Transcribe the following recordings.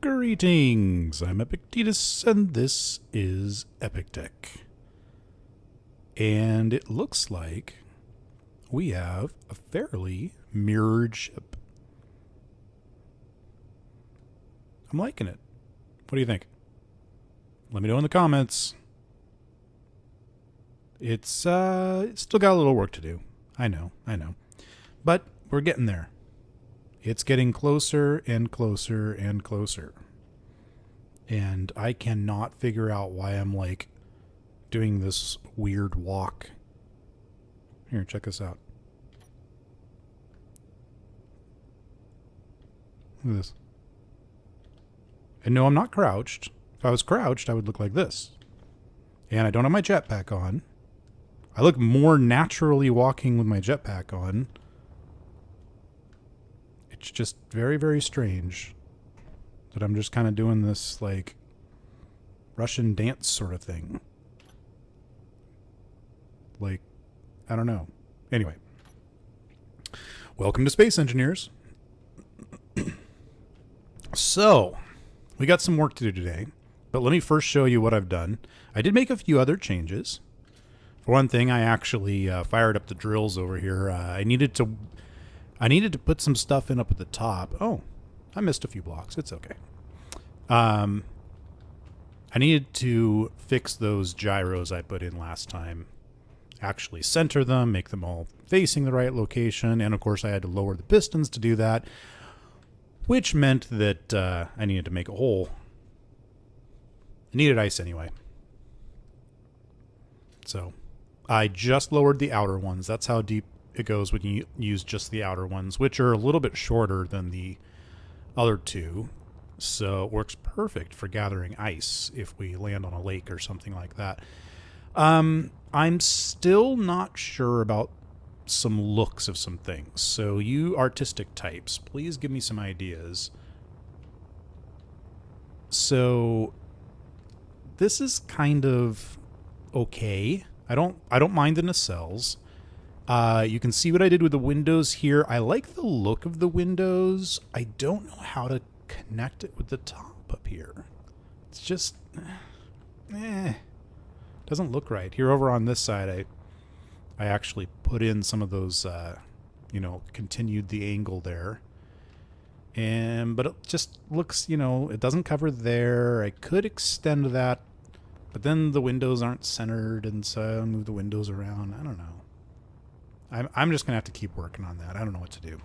Greetings, I'm Epictetus, and this is Epic Tech. And it looks like we have a fairly mirrored ship. I'm liking it. What do you think? Let me know in the comments. It's still got a little work to do. I know. But we're getting there. It's getting closer and closer and closer. And I cannot figure out why I'm like doing this weird walk. Here, check this out. Look at this. And no, I'm not crouched. If I was crouched, I would look like this. And I don't have my jetpack on. I look more naturally walking with my jetpack on. It's just very, very strange that I'm just kind of doing this, like, Russian dance sort of thing. Like, I don't know. Anyway. Welcome to Space Engineers. So, we got some work to do today, but let me first show you what I've done. I did make a few other changes. For one thing, I actually fired up the drills over here. I needed to put some stuff in up at the top. Oh, I missed a few blocks. It's okay. I needed to fix those gyros I put in last time. Actually center them, make them all facing the right location. And of course, I had to lower the pistons to do that, which meant that I needed to make a hole. I needed ice anyway. So I just lowered the outer ones. That's how deep it goes when you use just the outer ones, which are a little bit shorter than the other two. So it works perfect for gathering ice if we land on a lake or something like that. I'm still not sure about some looks of some things. So you artistic types, please give me some ideas. So this is kind of okay. I don't mind the nacelles. You can see what I did with the windows here. I like the look of the windows. I don't know how to connect it with the top up here. It's just, doesn't look right. Here over on this side, I actually put in some of those, continued the angle there. But it just looks, it doesn't cover there. I could extend that, but then the windows aren't centered, and so I move the windows around. I don't know. I'm just going to have to keep working on that. I don't know what to do.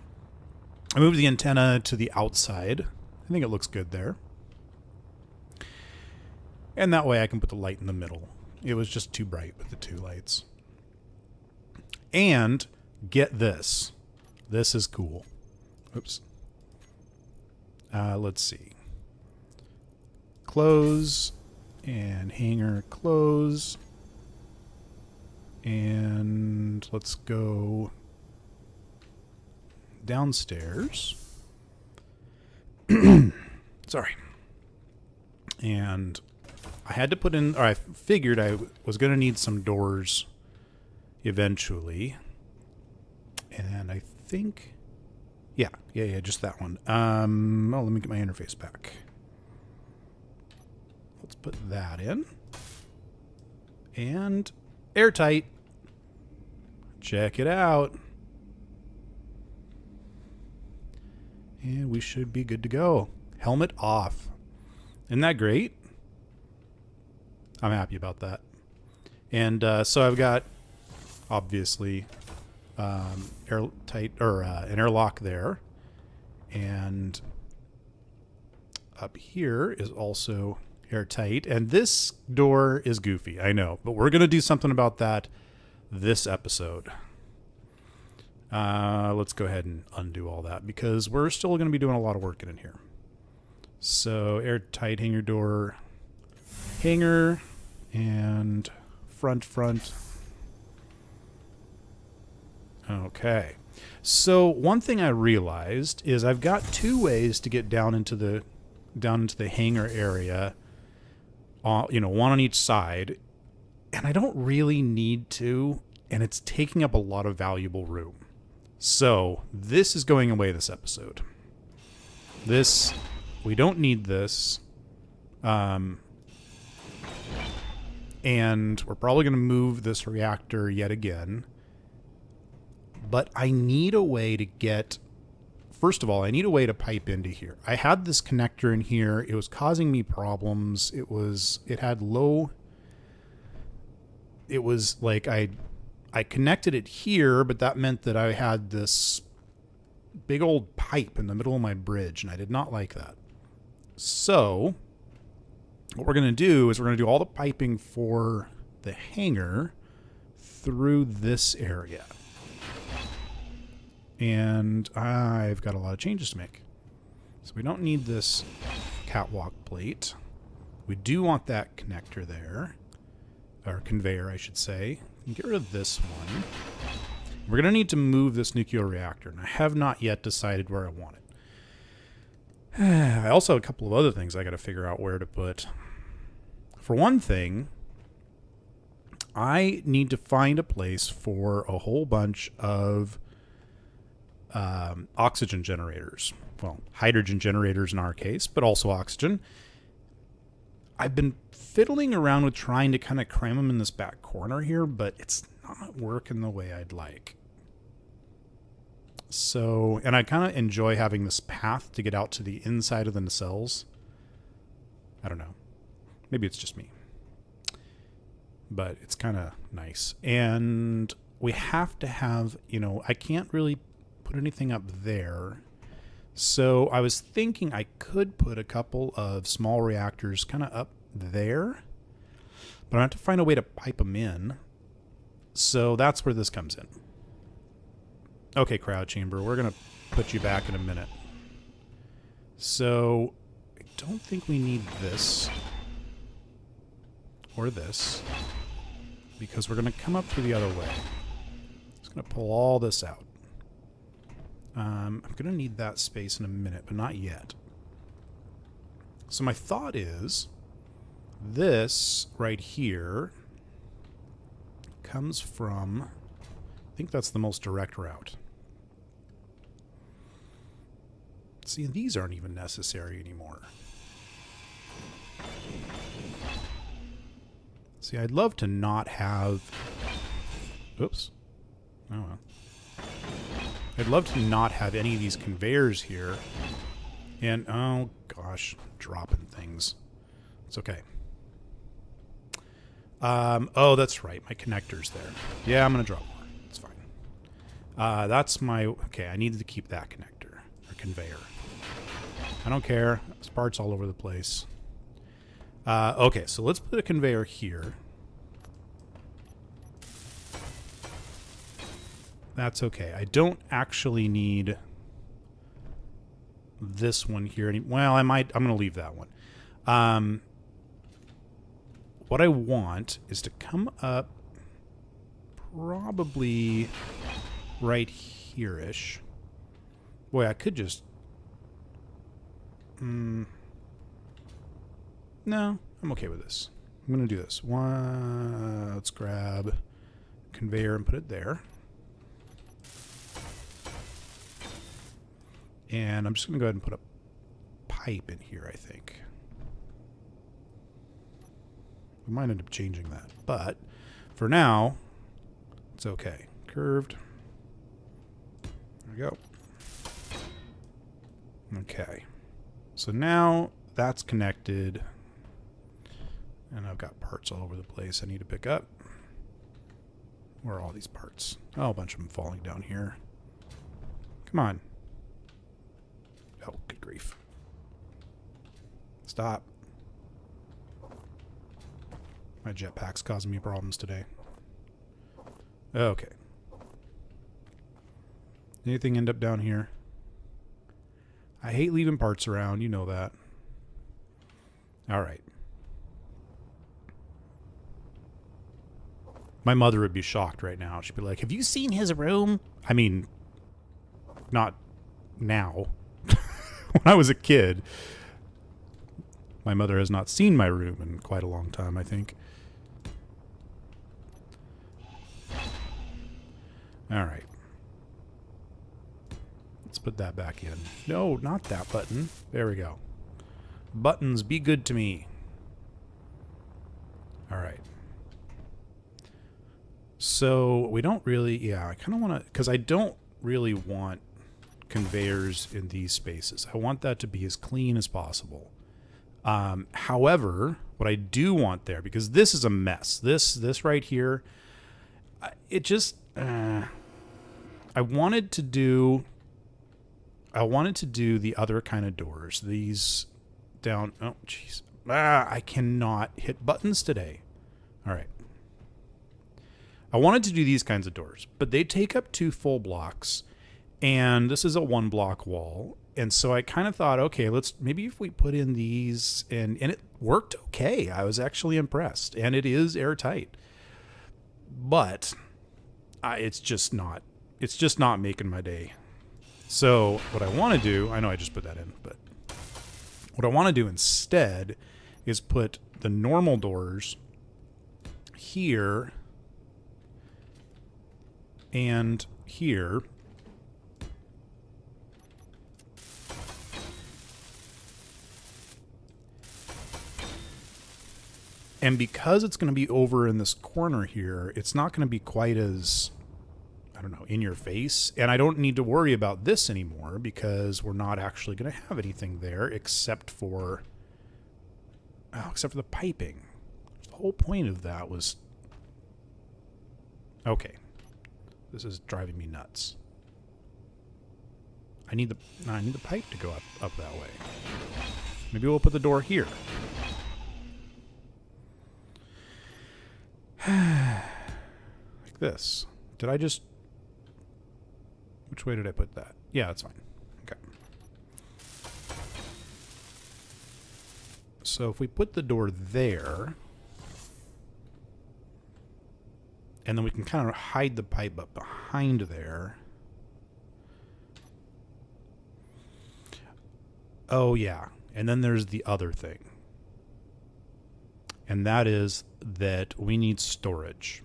I moved the antenna to the outside. I think it looks good there. And that way I can put the light in the middle. It was just too bright with the two lights. And get this. This is cool. Oops. Let's see. Close and hangar close. And let's go downstairs. Sorry. And I had to put in, or I figured I was going to need some doors eventually. And I think, yeah, just that one. Let me get my interface back. Let's put that in. And airtight. Check it out. And we should be good to go. Helmet off. Isn't that great? I'm happy about that. And so I've got, obviously, airtight or an airlock there. And up here is also airtight. And this door is goofy, I know. But we're going to do something about that this episode. Let's go ahead and undo all that because we're still going to be doing a lot of work in here. So airtight hangar door, hangar, and front. Okay. So one thing I realized is I've got two ways to get down into the hangar area. One on each side, and I don't really need to, and it's taking up a lot of valuable room. So this is going away this episode. This We don't need this. And we're probably going to move this reactor yet again. But I need a way to get... First of all, I need a way to pipe into here. I had this connector in here. It was causing me problems. It had low... It was like I connected it here, but that meant that I had this big old pipe in the middle of my bridge, and I did not like that. So what we're going to do is we're going to do all the piping for the hangar through this area. And I've got a lot of changes to make. So we don't need this catwalk plate. We do want that connector there. Or conveyor, I should say. Get rid of this one. We're going to need to move this nuclear reactor, and I have not yet decided where I want it. I also have a couple of other things I got to figure out where to put. For one thing, I need to find a place for a whole bunch of oxygen generators. Well, hydrogen generators in our case, but also oxygen. I've been fiddling around with trying to kind of cram them in this back corner here, but it's not working the way I'd like. So, and I kind of enjoy having this path to get out to the inside of the nacelles. I don't know. Maybe it's just me. But it's kind of nice. And we have to have, I can't really put anything up there. So I was thinking I could put a couple of small reactors kind of up there, but I have to find a way to pipe them in. So that's where this comes in. Okay, crowd chamber, we're going to put you back in a minute. So I don't think we need this or this because we're going to come up through the other way. Just going to pull all this out. I'm going to need that space in a minute, but not yet. So my thought is this right here comes from, I think that's the most direct route. See, these aren't even necessary anymore. See, I'd love to not have... Oops. Oh, well. I'd love to not have any of these conveyors here. And, oh gosh, dropping things. It's okay. Oh, that's right. My connector's there. Yeah, I'm going to drop more. It's fine. That's my... Okay, I needed to keep that connector. Or conveyor. I don't care. There's parts all over the place. Okay, so let's put a conveyor here. That's okay. I don't actually need this one here. Well, I'm going to leave that one. What I want is to come up probably right here-ish. Boy, I could just... No, I'm okay with this. I'm going to do this. Let's grab conveyor and put it there. And I'm just going to go ahead and put a pipe in here, I think. We might end up changing that. But for now, it's okay. Curved. There we go. Okay. So now that's connected. And I've got parts all over the place I need to pick up. Where are all these parts? Oh, a bunch of them falling down here. Come on. Oh, good grief. Stop. My jetpack's causing me problems today. Okay. Anything end up down here? I hate leaving parts around. You know that. All right. My mother would be shocked right now. She'd be like, have you seen his room? I mean, not now. When I was a kid. My mother has not seen my room in quite a long time, I think. All right. Let's put that back in. No, not that button. There we go. Buttons, be good to me. All right. So we don't really, yeah, I kind of want to, because I don't really want conveyors in these spaces. I want that to be as clean as possible. However, what I do want there, because this is a mess, this right here, it just, I wanted to do the other kind of doors. These down, oh, jeez. I cannot hit buttons today. All right. I wanted to do these kinds of doors, but they take up 2 full blocks, and this is a 1 block wall. And so I kind of thought, okay, maybe if we put in these, and it worked okay. I was actually impressed, and it is airtight. But it's just not making my day. So what I want to do, I know I just put that in, but what I want to do instead is put the normal doors here and here. And because it's going to be over in this corner here, it's not going to be quite as, I don't know, in your face. And I don't need to worry about this anymore because we're not actually going to have anything there except for the piping. The whole point of that was, okay, this is driving me nuts. I need the pipe to go up that way. Maybe we'll put the door here. Like this. Did I just... Which way did I put that? Yeah, that's fine. Okay. So if we put the door there, and then we can kind of hide the pipe up behind there. Oh, yeah. And then there's the other thing. And that is that we need storage.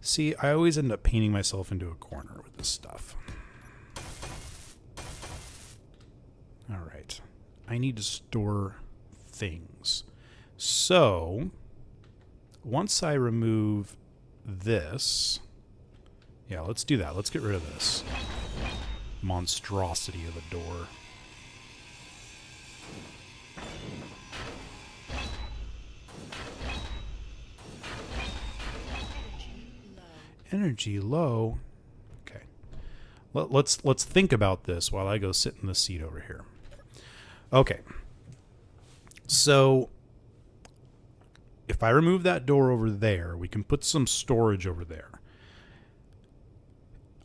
See, I always end up painting myself into a corner with this stuff. All right. I need to store things. So, once I remove this... Yeah, let's do that. Let's get rid of this monstrosity of a door. Energy low. Okay. Let's think about this while I go sit in the seat over here. Okay. So if I remove that door over there, we can put some storage over there.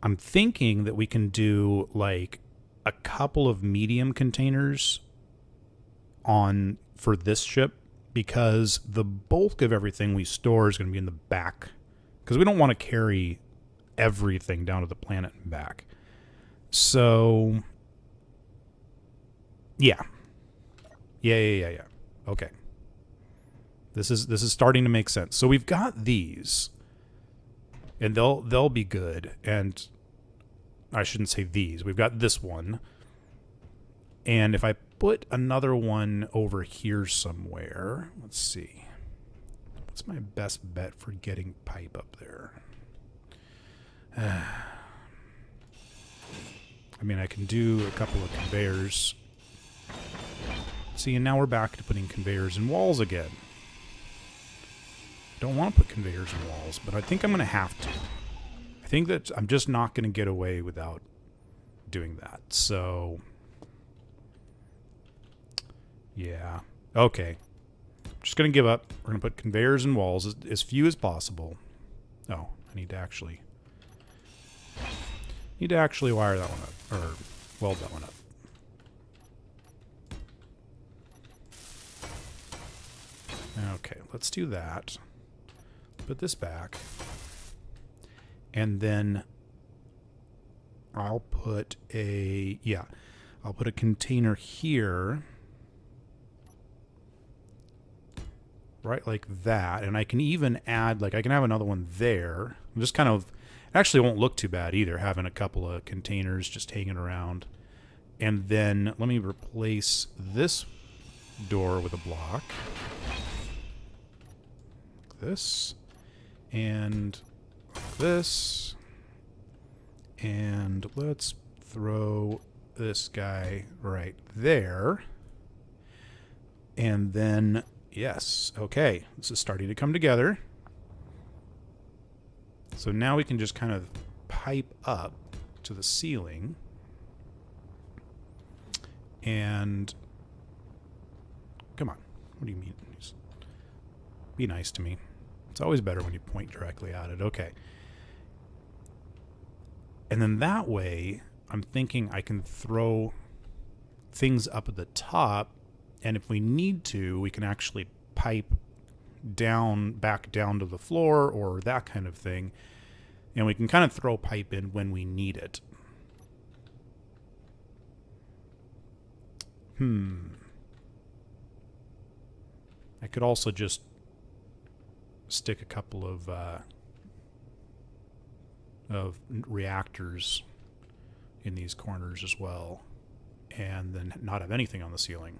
I'm thinking that we can do like a couple of medium containers for this ship, because the bulk of everything we store is going to be in the back, because we don't want to carry everything down to the planet and back. So yeah. Okay. This is starting to make sense. So we've got these, and they'll be good. And I shouldn't say these. We've got this one. And if I put another one over here somewhere, let's see. What's my best bet for getting pipe up there? I mean, I can do a couple of conveyors. See, and now we're back to putting conveyors in walls again. I don't want to put conveyors in walls, but I think I'm going to have to. I think that I'm just not going to get away without doing that. So, yeah. Okay. I'm just going to give up. We're going to put conveyors in walls, as few as possible. Oh, I need to actually wire that one up, or weld that one up. Okay, let's do that. Put this back. And then I'll put a container here. Right like that. And I can even add, like, I can have another one there. I'm just kind of Actually, it won't look too bad either, having a couple of containers just hanging around. And then let me replace this door with a block. Like this. And this. And let's throw this guy right there. And then, yes, okay, this is starting to come together. So now we can just kind of pipe up to the ceiling. And come on, what do you mean? Just be nice to me. It's always better when you point directly at it. Okay. And then that way, I'm thinking I can throw things up at the top, and if we need to, we can actually pipe down, back down to the floor or that kind of thing. And we can kind of throw pipe in when we need it. I could also just stick a couple of reactors in these corners as well, and then not have anything on the ceiling.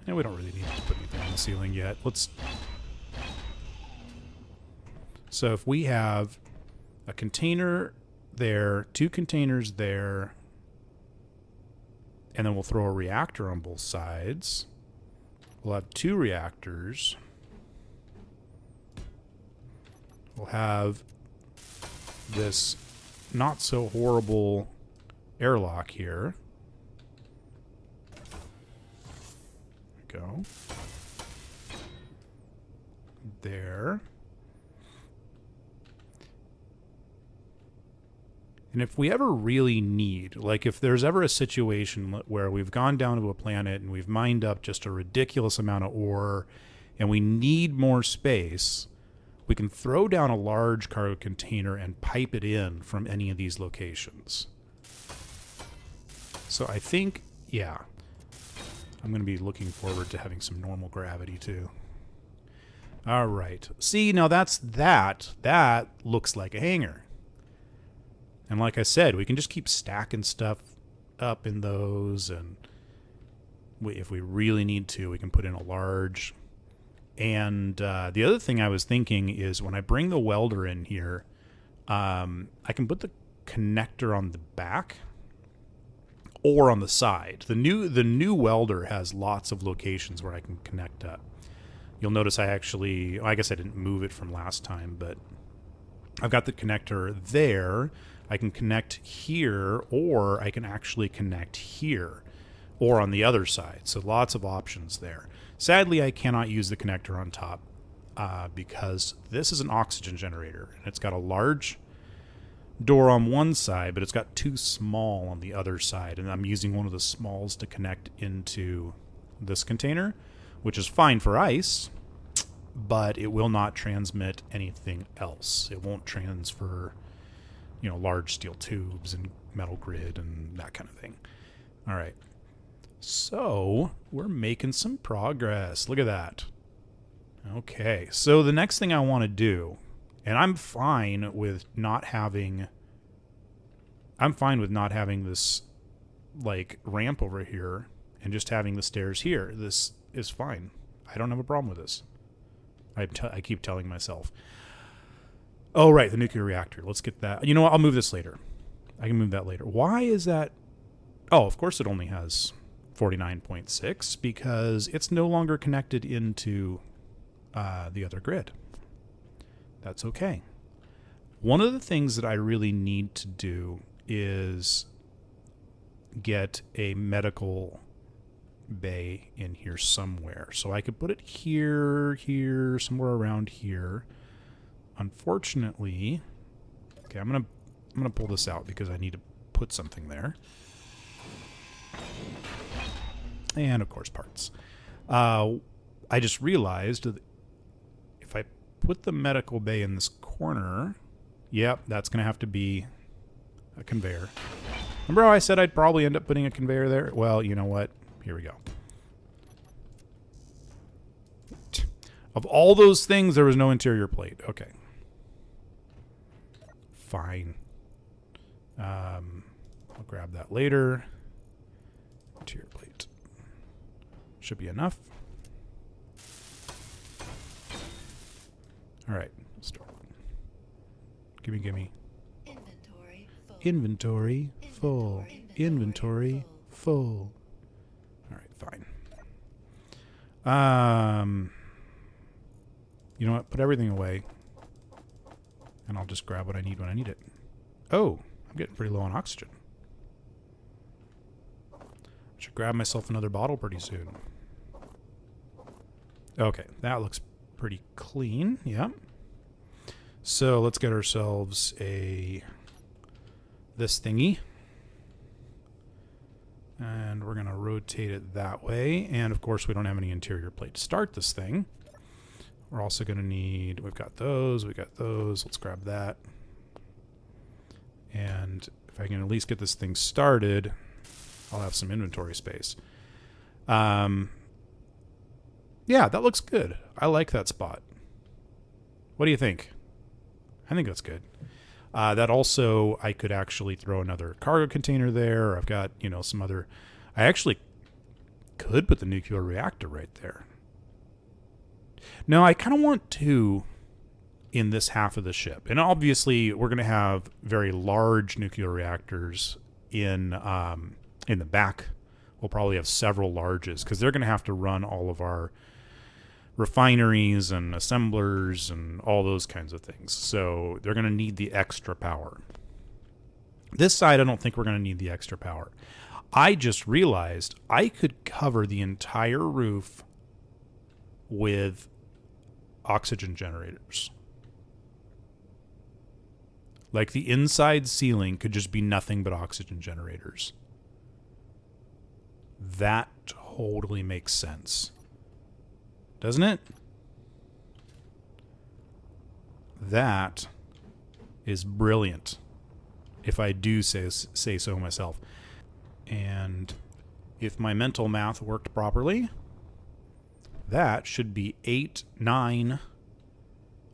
And we don't really need to put anything on the ceiling yet. So if we have a container there, 2 containers there, and then we'll throw a reactor on both sides. We'll have 2 reactors. We'll have this not so horrible airlock here. There we go. There. And if we ever really need, like if there's ever a situation where we've gone down to a planet and we've mined up just a ridiculous amount of ore and we need more space, we can throw down a large cargo container and pipe it in from any of these locations. So I think, yeah, I'm going to be looking forward to having some normal gravity too. All right. See, now that looks like a hangar. And like I said, we can just keep stacking stuff up in those, and if we really need to, we can put in a large. And the other thing I was thinking is when I bring the welder in here, I can put the connector on the back or on the side. The new welder has lots of locations where I can connect up. You'll notice I actually, I guess I didn't move it from last time, but I've got the connector there. I can connect here, or I can actually connect here or on the other side. So lots of options there. Sadly, I cannot use the connector on top because this is an oxygen generator, and it's got a large door on one side, but it's got 2 small on the other side, and I'm using one of the smalls to connect into this container, which is fine for ice, but it will not transmit anything else. It won't transfer, large steel tubes and metal grid and that kind of thing. All right. So we're making some progress. Look at that. Okay. So the next thing I want to do, and I'm fine with not having this like ramp over here and just having the stairs here. This is fine. I don't have a problem with this. I keep telling myself. Oh, right, the nuclear reactor. Let's get that. You know what? I'll move this later. I can move that later. Why is that? Oh, of course it only has 49.6 because it's no longer connected into the other grid. That's okay. One of the things that I really need to do is get a medical bay in here somewhere. So I could put it here, somewhere around here. Unfortunately, okay, I'm gonna pull this out because I need to put something there. And of course parts. I just realized that if I put the medical bay in this corner, yep, that's gonna have to be a conveyor. Remember how I said I'd probably end up putting a conveyor there? Well, you know what? Here we go. Of all those things, there was no interior plate. Okay. fine. I'll grab that later. Interior plate. Should be enough. All right, let's start. Gimme. Inventory full. Inventory full. All right, fine. You know what? Put everything away. And I'll just grab what I need when I need it. Oh, I'm getting pretty low on oxygen. I should grab myself another bottle pretty soon. Okay, that looks pretty clean. Yeah. So let's get ourselves this thingy. And we're going to rotate it that way. And of course, we don't have any interior plate to start this thing. We're also going to need, we've got those. Let's grab that. And if I can at least get this thing started, I'll have some inventory space. Yeah, that looks good. I like that spot. What do you think? I think that's good. That also, I could actually throw another cargo container there. I've got, some other... I actually could put the nuclear reactor right there. No, I kind of want two in this half of the ship. And obviously, we're going to have very large nuclear reactors in the back. We'll probably have several larges because they're going to have to run all of our refineries and assemblers and all those kinds of things. So they're going to need the extra power. This side, I don't think we're going to need the extra power. I just realized I could cover the entire roof with oxygen generators. Like the inside ceiling could just be nothing but oxygen generators. That totally makes sense. Doesn't it? That is brilliant, if I do say so myself. And if my mental math worked properly, that should be 9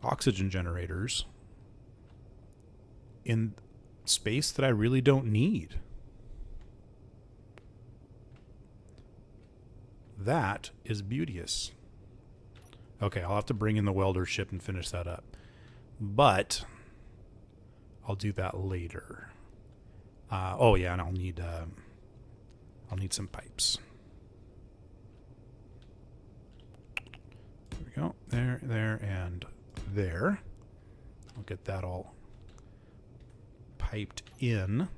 oxygen generators in space that I really don't need. That is beauteous. Okay, I'll have to bring in the welder ship and finish that up. But I'll do that later. Oh yeah, and I'll need some pipes. There we go. There, and there. I'll get that all piped in.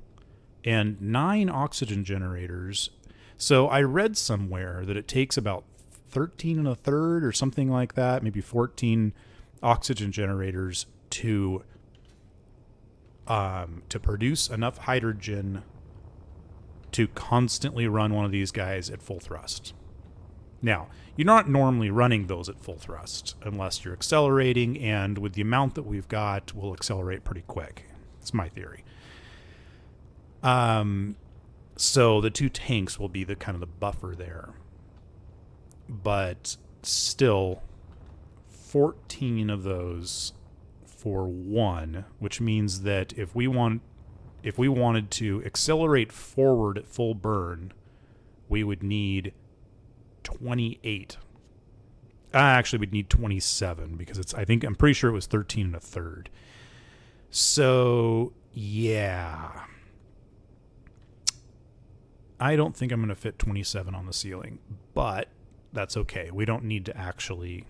And 9 oxygen generators. So I read somewhere that it takes about 13 1/3 or something like that, maybe 14 oxygen generators to produce enough hydrogen to constantly run one of these guys at full thrust. Now, you're not normally running those at full thrust unless you're accelerating, and with the amount that we've got, we'll accelerate pretty quick. It's my theory. So the 2 tanks will be the kind of the buffer there. But still, 14 of those for 1, which means that if we wanted to accelerate forward at full burn, we would need 28. Actually, we'd need 27 because I'm pretty sure it was 13 1/3. So, yeah. I don't think I'm going to fit 27 on the ceiling, but that's okay. We don't need to actually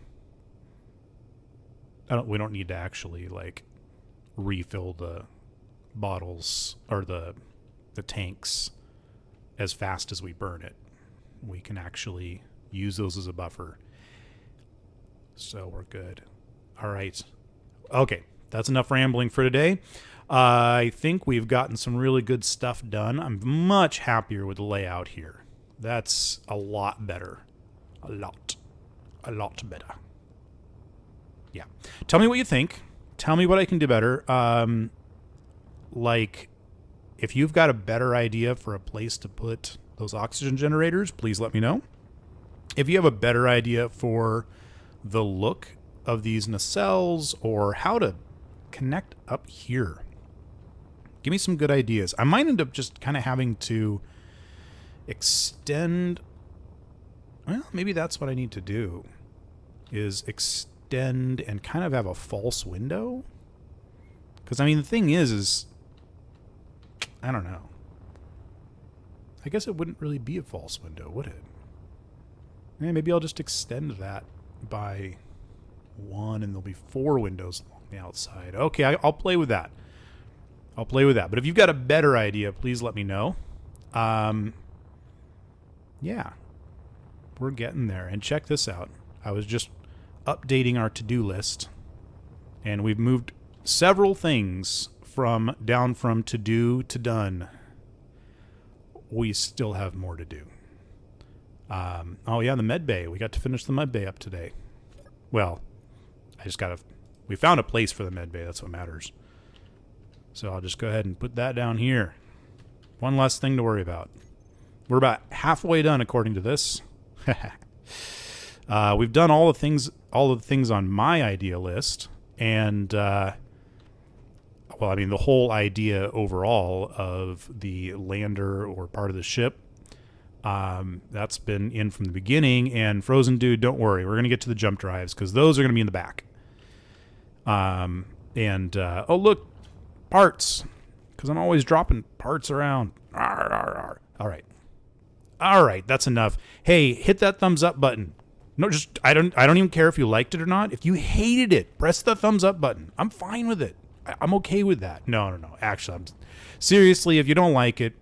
like refill the bottles or the tanks as fast as we burn it. We can actually use those as a buffer. So we're good. All right. Okay. That's enough rambling for today. I think we've gotten some really good stuff done. I'm much happier with the layout here. That's a lot better. A lot better. Yeah. Tell me what you think. Tell me what I can do better. Like, if you've got a better idea for a place to put those oxygen generators, please let me know. If you have a better idea for the look of these nacelles or how to connect up here, Give me some good ideas. I might end up just kind of having to extend. Well, maybe that's what I need to do, is extend and kind of have a false window. Because, I mean, the thing is I don't know. I guess it wouldn't really be a false window, would it? Maybe I'll just extend that by 1 and there'll be 4 windows along the outside. Okay, I'll play with that. But if you've got a better idea, please let me know. Yeah, we're getting there. And check this out. I was just updating our to-do list, and we've moved several things down from to-do to done. We still have more to do. Oh yeah, the med bay. We got to finish the med bay up today. Well, we found a place for the med bay. That's what matters. So I'll just go ahead and put that down here. One less thing to worry about. We're about halfway done according to this. We've done all the things on my idea list, and the whole idea overall of the lander or part of the ship. That's been in from the beginning. And Frozen Dude, don't worry, we're gonna get to the jump drives because those are gonna be in the back. Oh look, parts, because I'm always dropping parts around. Arr, arr, arr. All right, that's enough. Hey, hit that thumbs up button. No, just I don't even care if you liked it or not. If you hated it, press the thumbs up button. I'm fine with it. I'm okay with that. No. Actually, seriously, if you don't like it,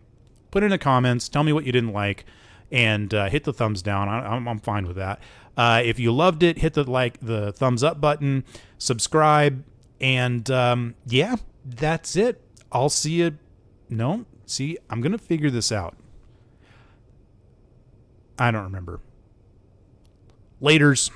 put it in the comments. Tell me what you didn't like, and hit the thumbs down. I'm fine with that. If you loved it, hit the thumbs up button, subscribe, and yeah, that's it. I'll see you. No, see, I'm gonna figure this out. I don't remember. Laters.